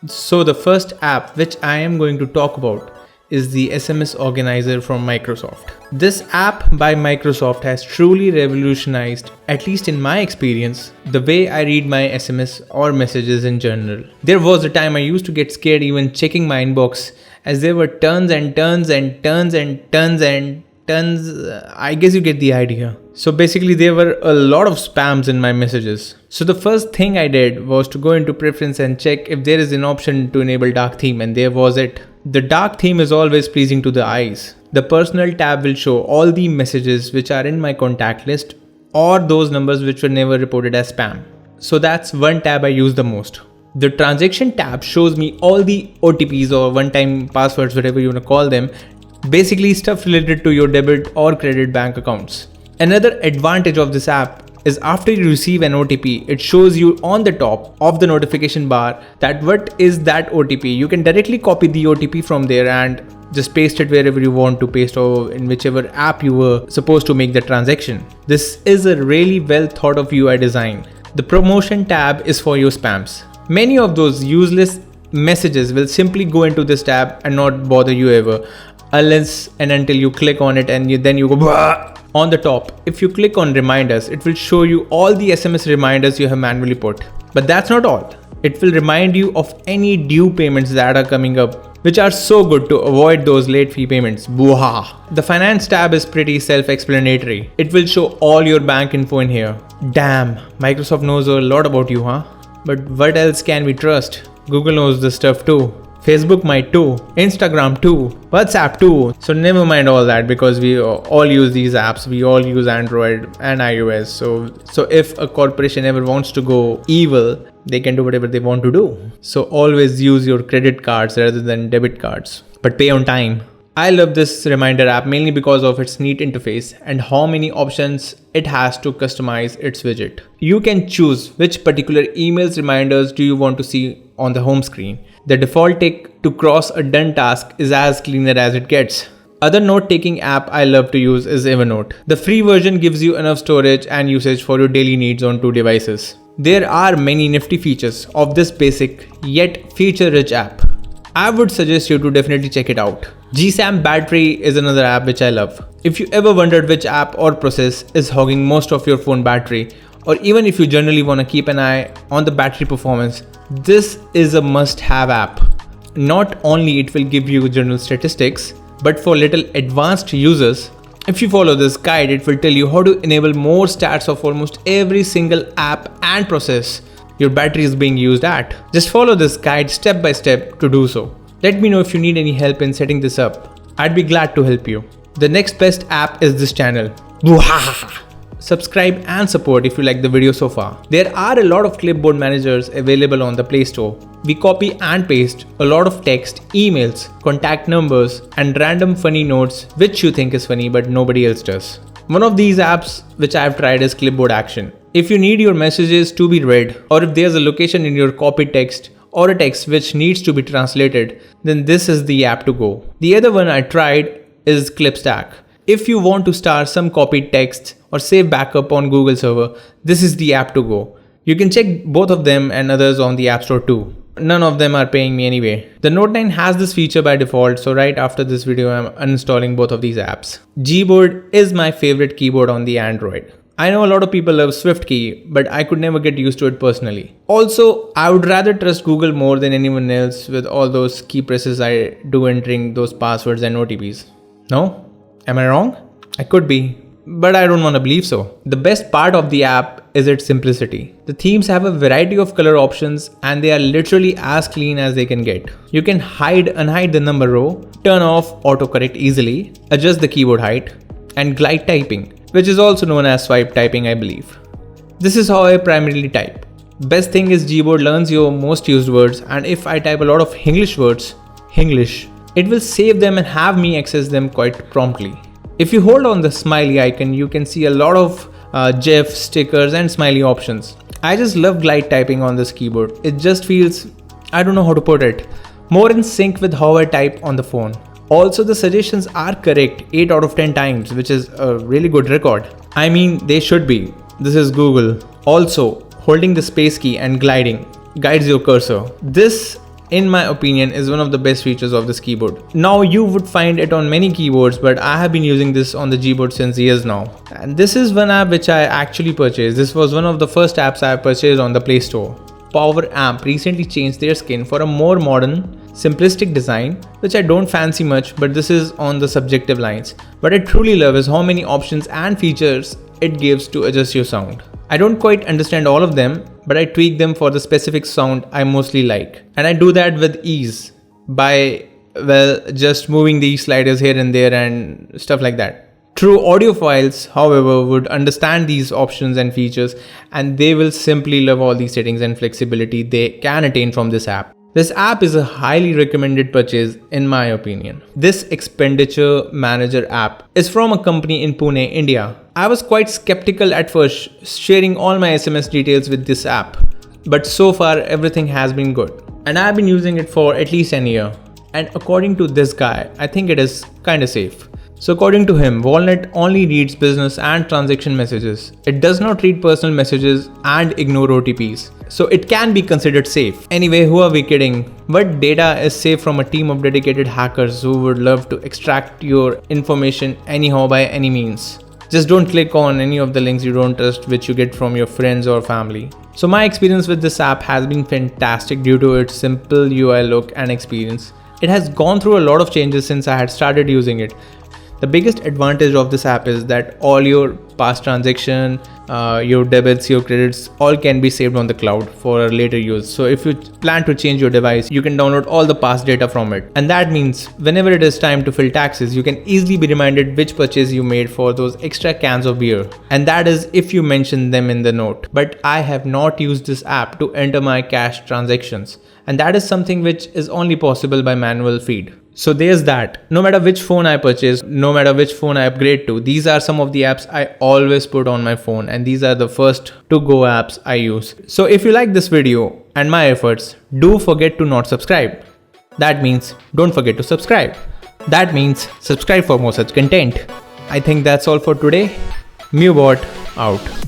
So the first app which I am going to talk about is the SMS organizer from Microsoft. This app by Microsoft has truly revolutionized, at least in my experience, the way I read my SMS or messages in general. There was a time I used to get scared even checking my inbox, as there were tons and tons and tons and tons and tons. I guess you get the idea. So basically there were a lot of spams in my messages. So the first thing I did was to go into preference and check if there is an option to enable dark theme, and there was it. The dark theme is always pleasing to the eyes. The personal tab will show all the messages which are in my contact list or those numbers which were never reported as spam. So that's one tab I use the most. The transaction tab shows me all the OTPs or one-time passwords, whatever you want to call them. Basically stuff related to your debit or credit bank accounts. Another advantage of this app is after you receive an OTP, it shows you on the top of the notification bar that what is that OTP. You can directly copy the OTP from there and just paste it wherever you want to paste, or in whichever app you were supposed to make the transaction. This is a really well thought of UI design. The promotion tab is for your spams. Many of those useless messages will simply go into this tab and not bother you ever, unless and until you click on it and then you go bah! On the top. If you click on reminders, it will show you all the SMS reminders you have manually put. But that's not all. It will remind you of any due payments that are coming up, which are so good to avoid those late fee payments. Booha! The finance tab is pretty self-explanatory. It will show all your bank info in here. Damn, Microsoft knows a lot about you, huh? But what else can we trust? Google knows this stuff too. Facebook might too, Instagram too, WhatsApp too. So never mind all that, because we all use these apps. We all use Android and iOS. So if a corporation ever wants to go evil, they can do whatever they want to do. So always use your credit cards rather than debit cards, but pay on time. I love this reminder app mainly because of its neat interface and how many options it has to customize its widget. You can choose which particular emails reminders do you want to see on the home screen. The default tick to cross a done task is as cleaner as it gets. Other note-taking app I love to use is Evernote. The free version gives you enough storage and usage for your daily needs on 2 devices. There are many nifty features of this basic yet feature-rich app. I would suggest you to definitely check it out. GSam Battery is another app which I love. If you ever wondered which app or process is hogging most of your phone battery, or even if you generally want to keep an eye on the battery performance, this is a must-have app. Not only it will give you general statistics, but for little advanced users, if you follow this guide, it will tell you how to enable more stats of almost every single app and process your battery is being used at. Just follow this guide step by step to do so. Let me know if you need any help in setting this up. I'd be glad to help you. The next best app is this channel. Subscribe and support if you like the video so far. There are a lot of clipboard managers available on the Play Store. We copy and paste a lot of text, emails, contact numbers, and random funny notes which you think is funny but nobody else does. One of these apps which I have tried is Clipboard Action. If you need your messages to be read, or if there's a location in your copied text or a text which needs to be translated, then this is the app to go. The other one I tried is ClipStack. If you want to store some copied text or save backup on Google server, this is the app to go. You can check both of them and others on the App Store too. None of them are paying me anyway. The Note 9 has this feature by default, so right after this video I'm uninstalling both of these apps. Gboard is my favorite keyboard on the Android. I know a lot of people love SwiftKey, but I could never get used to it personally. Also, I would rather trust Google more than anyone else with all those key presses I do entering those passwords and OTPs. No? Am I wrong? I could be, but I don't want to believe so. The best part of the app is its simplicity. The themes have a variety of color options and they are literally as clean as they can get. You can unhide the number row, turn off autocorrect easily, adjust the keyboard height, and glide typing, which is also known as swipe typing, I believe. This is how I primarily type. Best thing is Gboard learns your most used words, and if I type a lot of English words, it will save them and have me access them quite promptly. If you hold on the smiley icon, you can see a lot of GIF, stickers and smiley options. I just love glide typing on this keyboard. It just feels, I don't know how to put it, more in sync with how I type on the phone. Also, the suggestions are correct 8 out of 10 times, which is a really good record. I mean, they should be. This is Google. Also, holding the space key and gliding guides your cursor. This in my opinion, is one of the best features of this keyboard. Now you would find it on many keyboards, but I have been using this on the Gboard since years now. And this is one app which I actually purchased. This was one of the first apps I purchased on the Play Store. Poweramp recently changed their skin for a more modern, simplistic design, which I don't fancy much, but this is on the subjective lines. What I truly love is how many options and features it gives to adjust your sound. I don't quite understand all of them, but I tweak them for the specific sound I mostly like. And I do that with ease by, well, just moving these sliders here and there and stuff like that. True audiophiles, however, would understand these options and features, and they will simply love all these settings and flexibility they can attain from this app. This app is a highly recommended purchase in my opinion. This expenditure manager app is from a company in Pune, India. I was quite skeptical at first sharing all my SMS details with this app, but so far everything has been good. And I've been using it for at least an year. And according to this guy, I think it is kinda safe. So according to him, Walnut only reads business and transaction messages. It does not read personal messages and ignore OTPs. So it can be considered safe. Anyway, who are we kidding? What data is safe from a team of dedicated hackers who would love to extract your information anyhow by any means? Just don't click on any of the links you don't trust which you get from your friends or family. So my experience with this app has been fantastic due to its simple UI look and experience. It has gone through a lot of changes since I had started using it. The biggest advantage of this app is that all your past transaction, your debits, your credits, all can be saved on the cloud for later use. So if you plan to change your device, you can download all the past data from it. And that means whenever it is time to fill taxes, you can easily be reminded which purchase you made for those extra cans of beer. And that is if you mention them in the note. But I have not used this app to enter my cash transactions. And that is something which is only possible by manual feed. So there's that. No matter which phone I purchase, no matter which phone I upgrade to, these are some of the apps I always put on my phone, and these are the first to go apps I use. So if you like this video and my efforts, do forget to not subscribe. That means don't forget to subscribe. That means subscribe for more such content. I think that's all for today. Gboard out.